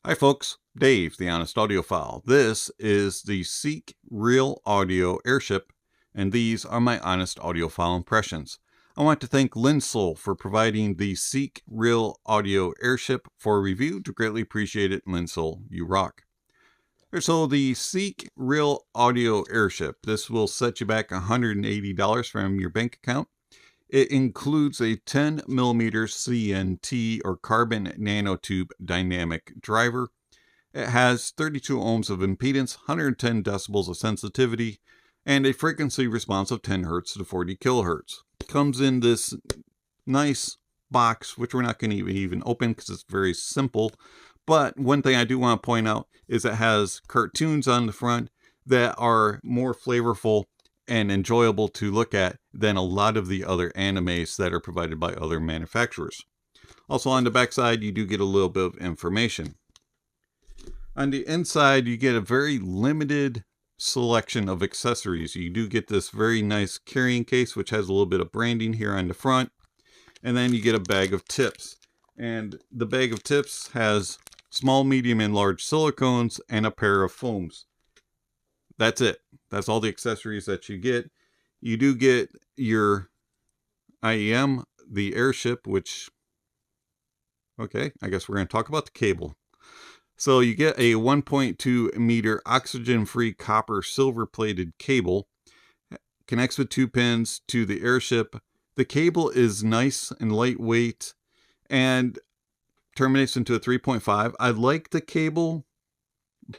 Hi folks, Dave, the Honest Audiophile. This is the SEEK Real Audio Airship, and these are my honest audiophile impressions. I want to thank Linsoul for providing the SEEK Real Audio Airship for review. To greatly appreciate it, Linsoul, you rock. So the SEEK Real Audio Airship, this will set you back $180 from your bank account. It includes a 10mm CNT or carbon nanotube dynamic driver. It has 32 ohms of impedance, 110 decibels of sensitivity, and a frequency response of 10 Hz to 40 kHz. It comes in this nice box, which we're not going to even open because it's very simple. But one thing I do want to point out is it has cartoons on the front that are more flavorful and enjoyable to look at than a lot of the other animes that are provided by other manufacturers. Also on the back side, you do get a little bit of information. On the inside, you get a very limited selection of accessories. You do get this very nice carrying case, which has a little bit of branding here on the front. And then you get a bag of tips. And the bag of tips has small, medium, and large silicones and a pair of foams. That's it. That's all the accessories that you get. You do get your IEM, the airship, which, okay, I guess we're going to talk about the cable. So you get a 1.2 meter oxygen-free copper silver-plated cable. Connects with 2 pins to the airship. The cable is nice and lightweight and terminates into a 3.5. I like the cable,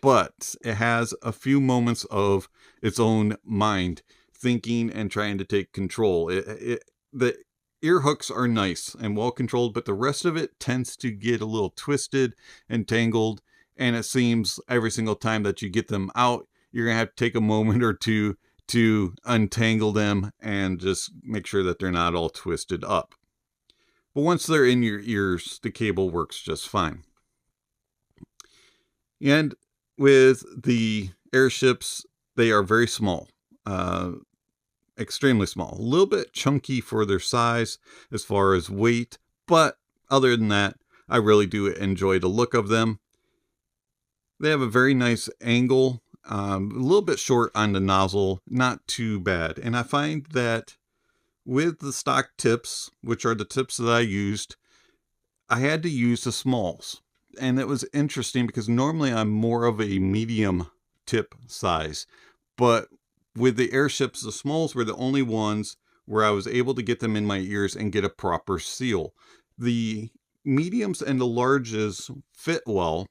but it has a few moments of its own mind thinking and trying to take control. The ear hooks are nice and well controlled, but the rest of it tends to get a little twisted and tangled. And it seems every single time that you get them out, you're going to have to take a moment or two to untangle them and just make sure that they're not all twisted up. But once they're in your ears, the cable works just fine. And with the airships, they are very small, extremely small, a little bit chunky for their size as far as weight. But other than that, I really do enjoy the look of them. They have a very nice angle, a little bit short on the nozzle, not too bad. And I find that with the stock tips, which are the tips that I used, I had to use the smalls. And it was interesting because normally I'm more of a medium tip size. But with the airships, the smalls were the only ones where I was able to get them in my ears and get a proper seal. The mediums and the larges fit well,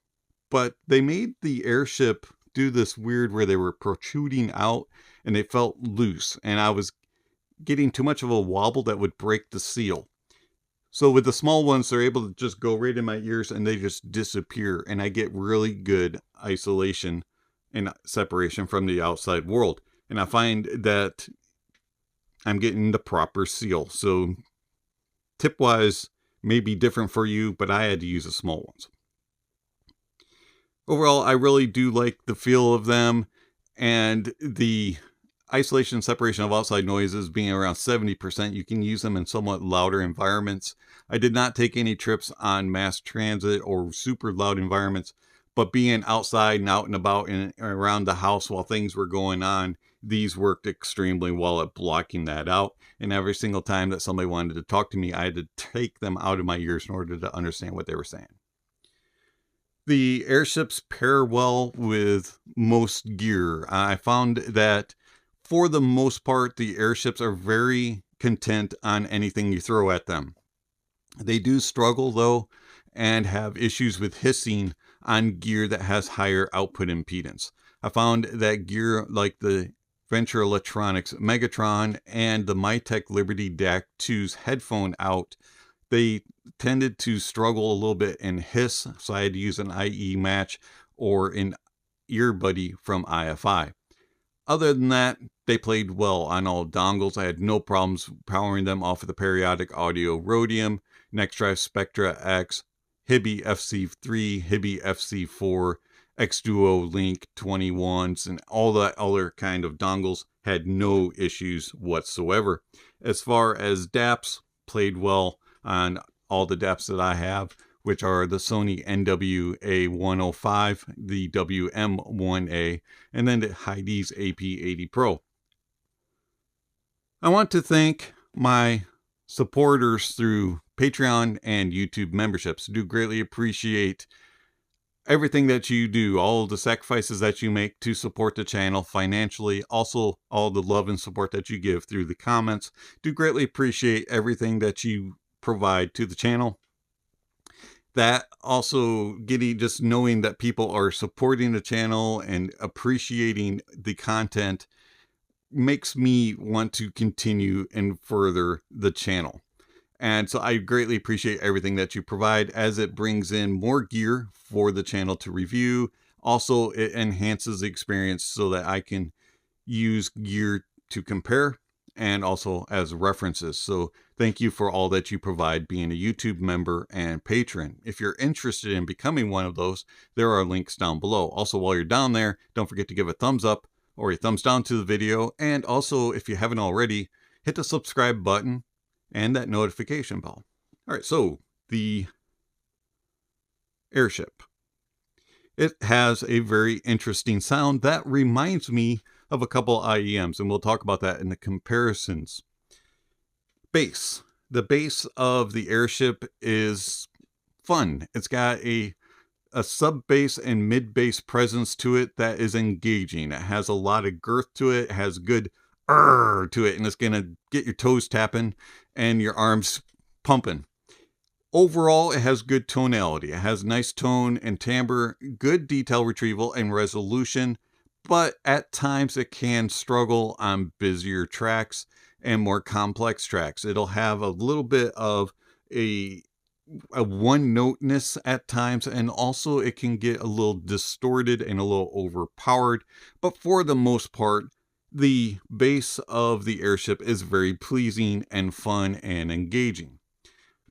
but they made the airship do this weird where they were protruding out and they felt loose. And I was getting too much of a wobble that would break the seal. So with the small ones, they're able to just go right in my ears and they just disappear. And I get really good isolation and separation from the outside world. And I find that I'm getting the proper seal. So tip-wise, may be different for you, but I had to use the small ones. Overall, I really do like the feel of them, and the isolation and separation of outside noises being around 70%. You can use them in somewhat louder environments. I did not take any trips on mass transit or super loud environments, but being outside and out and about and around the house while things were going on, these worked extremely well at blocking that out. And every single time that somebody wanted to talk to me, I had to take them out of my ears in order to understand what they were saying. The airships pair well with most gear. I found that for the most part, the airships are very content on anything you throw at them. They do struggle though and have issues with hissing on gear that has higher output impedance. I found that gear like the Venture Electronics Megatron and the Mytek Liberty DAC 2's headphone out, they tended to struggle a little bit and hiss, so I had to use an IE match or an ear buddy from IFI. Other than that, they played well on all dongles. I had no problems powering them off of the Periodic Audio Rhodium, NextDrive Spectra X, Hibi FC3, Hibi FC4, X-Duo Link 21s, and all that other kind of dongles. Had no issues whatsoever. As far as DAPs, played well on all the DAPs that I have. which are the Sony NWA-105, the WM-1A, and then the Heidi's AP80 Pro. I want to thank my supporters through Patreon and YouTube memberships. I do greatly appreciate everything that you do, all of the sacrifices that you make to support the channel financially, also all the love and support that you give through the comments. Do greatly appreciate everything that you provide to the channel. That also just knowing that people are supporting the channel and appreciating the content makes me want to continue and further the channel. And so I greatly appreciate everything that you provide, as it brings in more gear for the channel to review. Also, it enhances the experience so that I can use gear to compare and also as references. So thank you for all that you provide being a YouTube member and patron. If you're interested in becoming one of those, there are links down below. Also, while you're down there, don't forget to give a thumbs up or a thumbs down to the video. And also, if you haven't already, hit the subscribe button and that notification bell. All right, so the Airship. It has a very interesting sound that reminds me of a couple IEMs, and we'll talk about that in the comparisons. Bass. The bass of the Airship is fun. It's got a sub bass and mid bass presence to it that is engaging. It has a lot of girth to it. It has good to it, and it's gonna get your toes tapping and your arms pumping. Overall, it has good tonality. It has nice tone and timbre, good detail retrieval and resolution, but at times it can struggle on busier tracks and more complex tracks. It'll have a little bit of a one-noteness at times, and also it can get a little distorted and a little overpowered, but for the most part, the bass of the Airship is very pleasing and fun and engaging.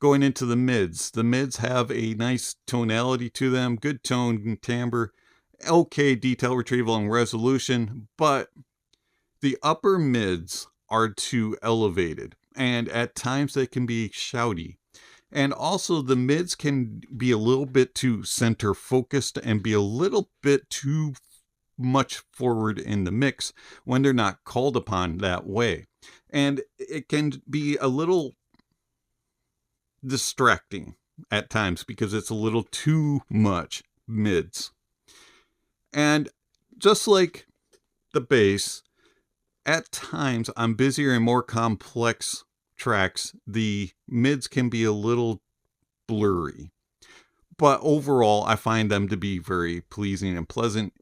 Going into the mids have a nice tonality to them, good tone and timbre, okay detail retrieval and resolution, but the upper mids are too elevated, and at times they can be shouty. And also the mids can be a little bit too center focused and be a little bit too much forward in the mix when they're not called upon that way. And it can be a little distracting at times because it's a little too much mids. And just like the bass, at times on busier and more complex tracks, the mids can be a little blurry. But overall, I find them to be very pleasing and pleasant,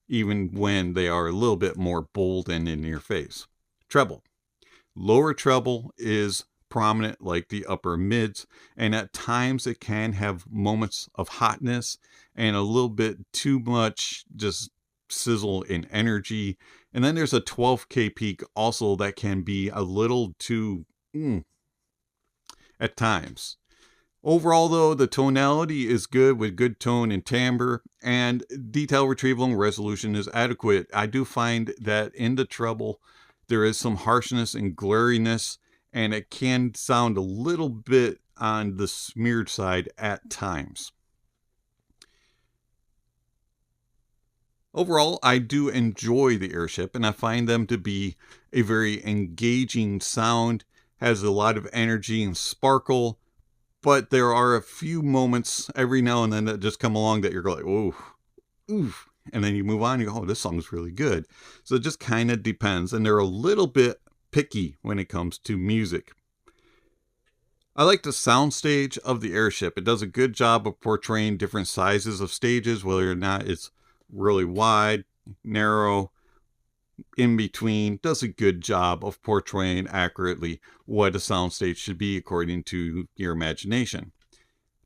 even when they are a little bit more bold and in your face. Treble. Lower treble is prominent like the upper mids, and at times it can have moments of hotness and a little bit too much just sizzle in energy. And then there's a 12K peak also that can be a little too at times. Overall, though, the tonality is good with good tone and timbre, and detail retrieval and resolution is adequate. I do find that in the treble, there is some harshness and glariness, and it can sound a little bit on the smeared side at times. Overall, I do enjoy the Airship, and I find them to be a very engaging sound, has a lot of energy and sparkle. But there are a few moments every now and then that just come along that you're like, oh, oof. And then you move on, you go, oh, this song's really good. So it just kind of depends. And they're a little bit picky when it comes to music. I like the soundstage of the Airship. It does a good job of portraying different sizes of stages, whether or not it's really wide, narrow, in between. Does a good job of portraying accurately what a soundstage should be according to your imagination.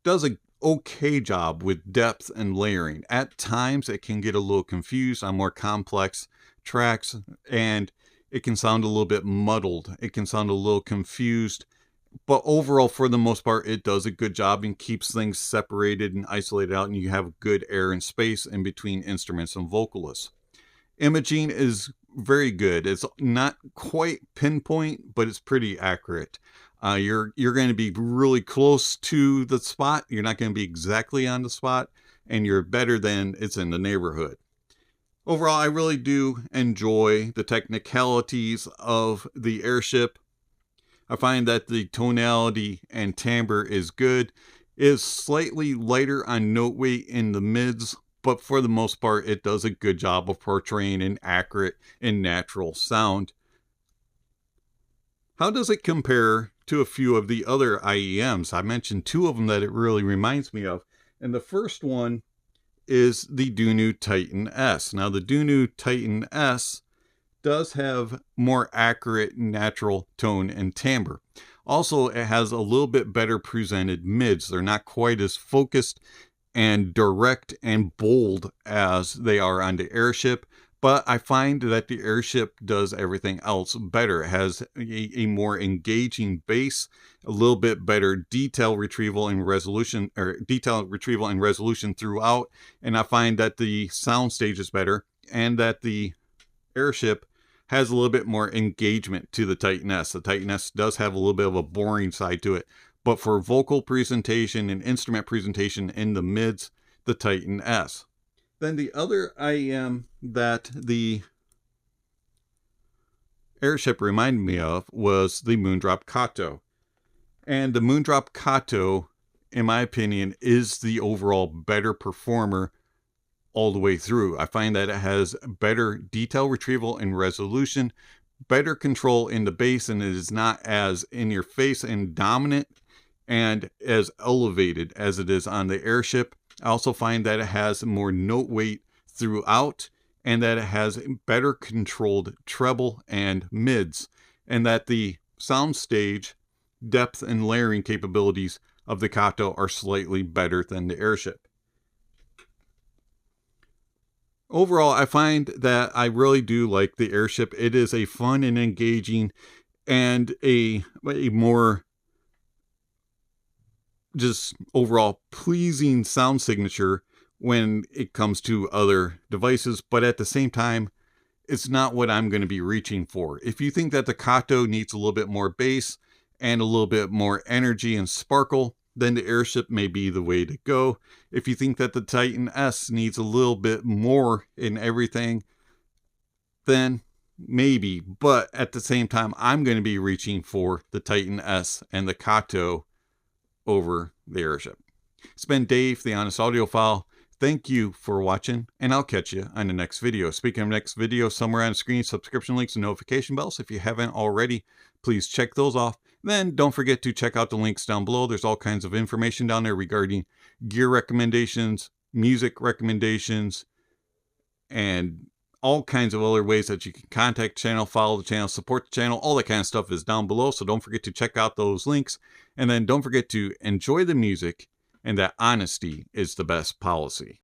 Does a okay job with depth and layering. At times it can get a little confused on more complex tracks, and it can sound a little bit muddled. It can sound a little confused, but overall, for the most part, it does a good job and keeps things separated and isolated out, and you have good air and space in between instruments and vocalists. Imaging is very good. It's not quite pinpoint, but it's pretty accurate. You're going to be really close to the spot. You're not going to be exactly on the spot, and you're better than it's in the neighborhood. Overall, I really do enjoy the technicalities of the Airship. I find that the tonality and timbre is good. It is slightly lighter on note weight in the mids, but for the most part, it does a good job of portraying an accurate and natural sound. How does it compare to a few of the other IEMs? I mentioned two of them that it really reminds me of. And the first one is the Dunu Titan S. Now, the Dunu Titan S does have more accurate natural tone and timbre. Also, it has a little bit better presented mids. They're not quite as focused and direct and bold as they are on the Airship, but I find that the Airship does everything else better. It has a more engaging bass, a little bit better detail retrieval and resolution, throughout, and I find that the soundstage is better, and that the Airship has a little bit more engagement to the Titan S. The Titan S does have a little bit of a boring side to it, but for vocal presentation and instrument presentation in the mids, the Titan S. Then the other IEM that the Airship reminded me of was the Moondrop Kato. And the Moondrop Kato, in my opinion, is the overall better performer all the way through. I find that it has better detail retrieval and resolution, better control in the bass, and it is not as in your face and dominant and as elevated as it is on the Airship. I also find that it has more note weight throughout, and that it has better controlled treble and mids, and that the soundstage depth and layering capabilities of the Kato are slightly better than the Airship. Overall, I find that I really do like the Airship. It is a fun and engaging and a more just overall pleasing sound signature when it comes to other devices, but at the same time, it's not what I'm going to be reaching for. If you think that the Kato needs a little bit more bass and a little bit more energy and sparkle, then the Airship may be the way to go. If you think that the Titan S needs a little bit more in everything, then maybe, but at the same time, I'm going to be reaching for the Titan S and the Kato over the Airship. It's been Dave, the Honest Audiophile. Thank you for watching, and I'll catch you on the next video. Speaking of next video, somewhere on the screen, subscription links and notification bells. If you haven't already, please check those off. Then don't forget to check out the links down below. There's all kinds of information down there regarding gear recommendations, music recommendations, and all kinds of other ways that you can contact the channel, follow the channel, support the channel. All that kind of stuff is down below, so don't forget to check out those links. And then don't forget to enjoy the music, and that honesty is the best policy.